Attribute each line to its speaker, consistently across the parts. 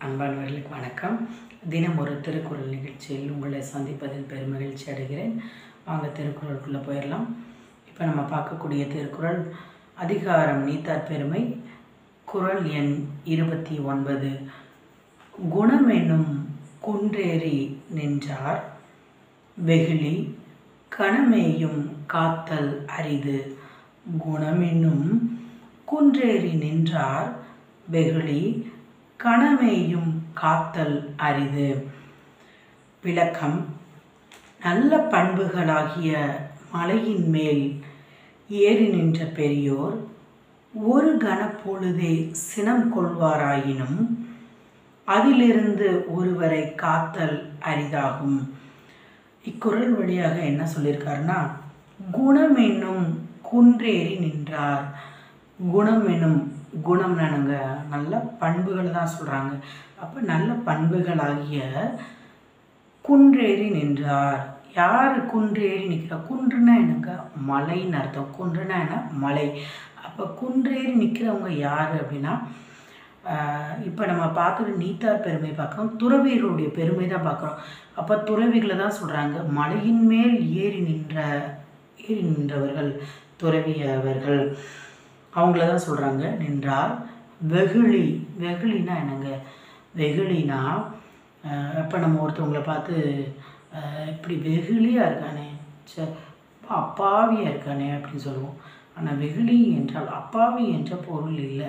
Speaker 1: அன்பானவர்களுக்கு வணக்கம். தினம் ஒரு திருக்குறள் நிகழ்ச்சியில் உங்களை சந்திப்பதில் பெருமகிழ்ச்சி அடைகிறேன். வாங்க திருக்குறளுக்குள்ளே போயிடலாம். இப்போ நம்ம பார்க்கக்கூடிய திருக்குறள் அதிகாரம் நீத்தார் பெருமை, குறள் எண் 29. குணமெனும் குன்றேறி நின்றார் வெகுளி கணமேயும் காத்தல் அரிது. குணமெனும் குன்றேறி நின்றார் வெகுளி கணமேயும் காத்தல் அரிது. விளக்கம்: நல்ல பண்புகளாகிய மலையின் மேல் ஏறி நின்ற பெரியோர் ஒரு கணப்பொழுதே சினம் கொள்வாராயினும் அதிலிருந்து ஒருவரை காத்தல் அரிதாகும். இக்குறள் வழியாக என்ன சொல்லியிருக்காருன்னா, குணம் என்னும் குன்றேறி நின்றார். குணம் என்னும் குணம் என்னங்க, நல்ல பண்புகளை தான் சொல்கிறாங்க. அப்போ நல்ல பண்புகளாகிய குன்றேறி நின்றார். யார் குன்றேறி நிற்கிறா? குன்றுனா என்னங்க, மலைன்னு அர்த்தம். குன்றுனா என்ன? மலை. அப்போ குன்றேறி நிற்கிறவங்க யார் அப்படின்னா, இப்போ நம்ம பார்த்துட்டு நீத்தார் பெருமை பார்க்குறோம், துறவியருடைய பெருமை தான் பார்க்குறோம். அப்போ துறவிகளை தான் சொல்கிறாங்க. மலையின் மேல் ஏறி நின்றவர்கள் துறவியவர்கள், அவங்கள தான் சொல்கிறாங்க. நின்றார் வெகுளி. வெகுளினா என்னங்க? வெகுளினா இப்போ நம்ம ஒருத்தவங்களை பார்த்து இப்படி வெகுளியாக இருக்கானே, அப்பாவியாக இருக்கானே அப்படின்னு சொல்லுவோம். ஆனால் வெகுளி என்றால் அப்பாவி என்ற பொருள் இல்லை.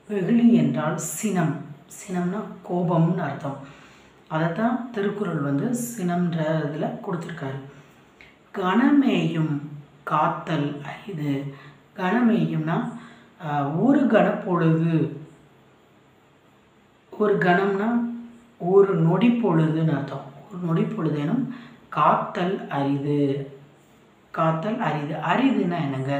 Speaker 1: வெகுளி என்றால் சினம். சினம்னா கோபம்னு அர்த்தம். அதைத்தான் திருக்குறள் சினம்ன்ற இதில் கொடுத்துருக்காரு. கணமேயும் காத்தல் அரிது. கணமேயும்னா ஒரு கணப்பொழுது. ஒரு கணம்னா ஒரு நொடி பொழுதுன்னு அர்த்தம். ஒரு நொடி பொழுதேனும் காத்தல் அரிது. காத்தல் அரிது. அரிதுன்னா என்னங்க?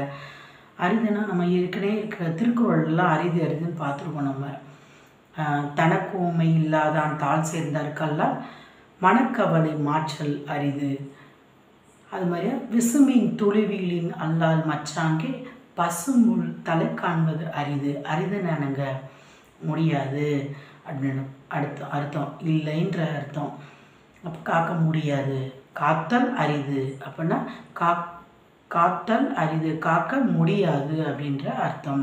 Speaker 1: அரிதுன்னா நம்ம ஏற்கனவே இருக்கிற திருக்குறள்லாம் அரிது அரிதுன்னு பார்த்துருக்கோம். நம்ம தனக்கு ஊமை இல்லாதான் தாழ் சேர்ந்தார்கல்லால் மனக்கவலை மாற்றல் அரிது. அது மாதிரியா விசுமின் துளிவிலின் அல்லால் மச்சாங்கே பசுமுள் தலை காண்பது அரிது. அரிதுன்னு என்னங்க? முடியாது அப்படின்னு அர்த்தம், இல்லைன்ற அர்த்தம். அப்போ காக்க முடியாது. காத்தல் அரிது அப்படின்னா காத்தல் அரிது, காக்க முடியாது அப்படின்ற அர்த்தம்.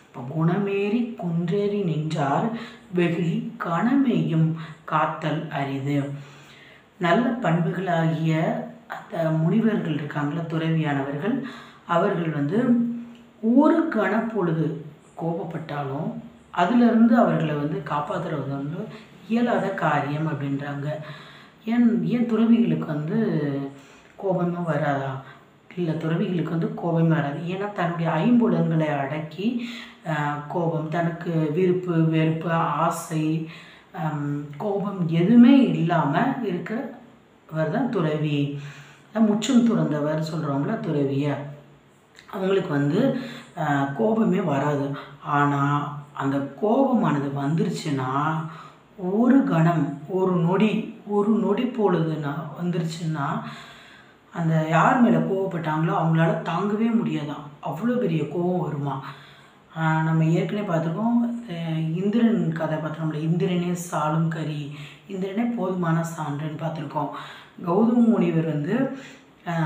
Speaker 1: இப்போ குணமேறி குன்றேறி நின்றார் வெகுளி கணமேயும் காத்தல் அரிது. நல்ல பண்புகளாகிய அந்த முனிவர்கள் இருக்காங்களா, துறவியானவர்கள், அவர்கள் ஒரு கணப்பொழுது கோபப்பட்டாலும் அதிலிருந்து அவர்களை காப்பாற்றுறது இயலாத காரியம் அப்படின்றாங்க. ஏன் துறவிகளுக்கு கோபமே வராதா? இல்லை, துறவிகளுக்கு கோபமே வராது. ஏன்னா தன்னுடைய ஐம்புலன்களை அடக்கி கோபம், தனக்கு விருப்பு வெறுப்பு ஆசை கோபம் எதுவுமே இல்லாமல் இருக்கிறவர் தான் துறவி. முற்றும் துறந்தவர் சொல்கிறவங்கள துறவிய. அவங்களுக்கு கோபமே வராது. ஆனால் அந்த கோபமானது வந்துருச்சுன்னா ஒரு கணம், ஒரு நொடி பொழுதுன்னா வந்துருச்சுன்னா அந்த யார் மேலே கோவப்பட்டாங்களோ அவங்களால தாங்கவே முடியாதான். அவ்வளோ பெரிய கோபம் வருமா. நம்ம ஏற்கனவே பார்த்துருக்கோம், இந்திரன் கதை பார்த்துருக்கோம்ல, இந்திரனே சாலும் கரி, இந்திரனே போதுமான சான்றுன்னு பார்த்துருக்கோம். கௌதம முனிவர்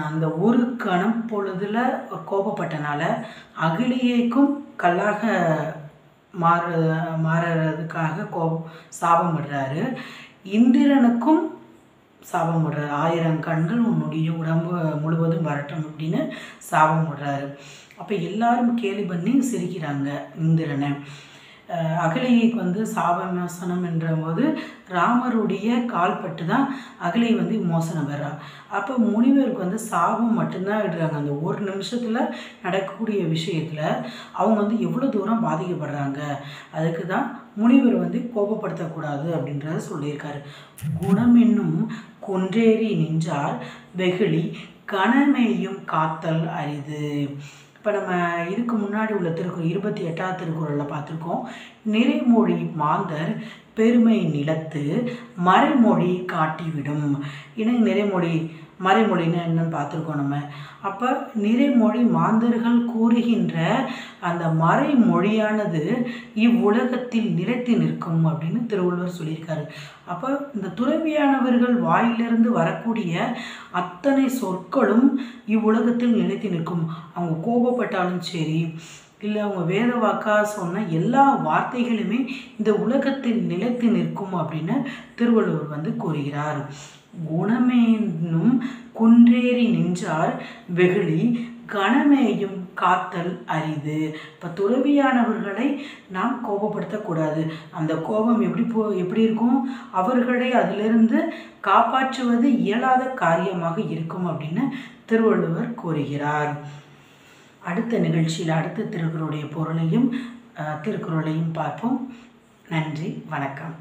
Speaker 1: அந்த ஒரு கணம் பொழுதுல கோபப்பட்டனால அகிலியைக்கும் கல்லாக மாறுறதுக்காக சாபம் விடுறாரு. இந்திரனுக்கும் சாபம் விடுறாரு. 1000 கண்கள் உன்னுடைய உடம்பு முழுவதும் வரட்டும் அப்படின்னு சாபம் விடுறாரு. அப்போ எல்லாரும் கேலி பண்ணி சிரிக்கிறாங்க இந்திரனை. அகலியைக்கு சாப மோசனம் என்ற போது ராமருடைய கால்பட்டு தான் அகலியை மோசனம் பெறா. அப்போ முனிவருக்கு சாபம் மட்டும்தான் இடுறாங்க. அந்த ஒரு நிமிஷத்தில் நடக்கக்கூடிய விஷயத்தில் அவங்க எவ்வளோ தூரம் பாதிக்கப்படுறாங்க. அதுக்கு தான் முனிவர் கோபப்படுத்தக்கூடாது அப்படின்றத சொல்லியிருக்காரு. குணம் என்னும் குன்றேறி நின்றார் வெகுளி கணமேயும் காத்தல் அரிது. இப்போ நம்ம இதுக்கு முன்னாடி உள்ள திருக்குறள் 28ஆவது திருக்குறளில் பார்த்துருக்கோம். நிறைமொழி மாந்தர் பெருமை நிலத்து மறைமொழி காட்டிவிடும். இணை நிறைமொழி மறைமொழின்னு என்னன்னு பார்த்துருக்கோம் நம்ம. அப்போ நிறைமொழி மாந்தர்கள் கூறுகின்ற அந்த மறைமொழியானது இவ்வுலகத்தில் நிலைத்து நிற்கும் அப்படின்னு திருவள்ளுவர் சொல்லியிருக்காரு. அப்போ இந்த துறவியானவர்கள் வாயிலிருந்து வரக்கூடிய அத்தனை சொற்களும் இவ்வுலகத்தில் நிலைத்து நிற்கும். அவங்க கோபப்பட்டாலும் சரி, இல்லை அவங்க வேத வாக்கா சொன்ன எல்லா வார்த்தைகளுமே இந்த உலகத்தில் நிலைத்து நிற்கும் அப்படின்னு திருவள்ளுவர் கூறுகிறார். குணமேனும் குன்றேறி நின்றார் வெகுளி கணமேயும் காத்தல் அரிது. இப்போ துறவியானவர்களை நாம் கோபப்படுத்தக்கூடாது. அந்த கோபம் எப்படி இருக்கும், அவர்களை அதிலிருந்து காப்பாற்றுவது இயலாத காரியமாக இருக்கும் அப்படின்னு திருவள்ளுவர் கூறுகிறார். அடுத்த நிகழ்ச்சியில் அடுத்த திருக்குறளுடைய பொருளையும் திருக்குறளையும் பார்ப்போம். நன்றி, வணக்கம்.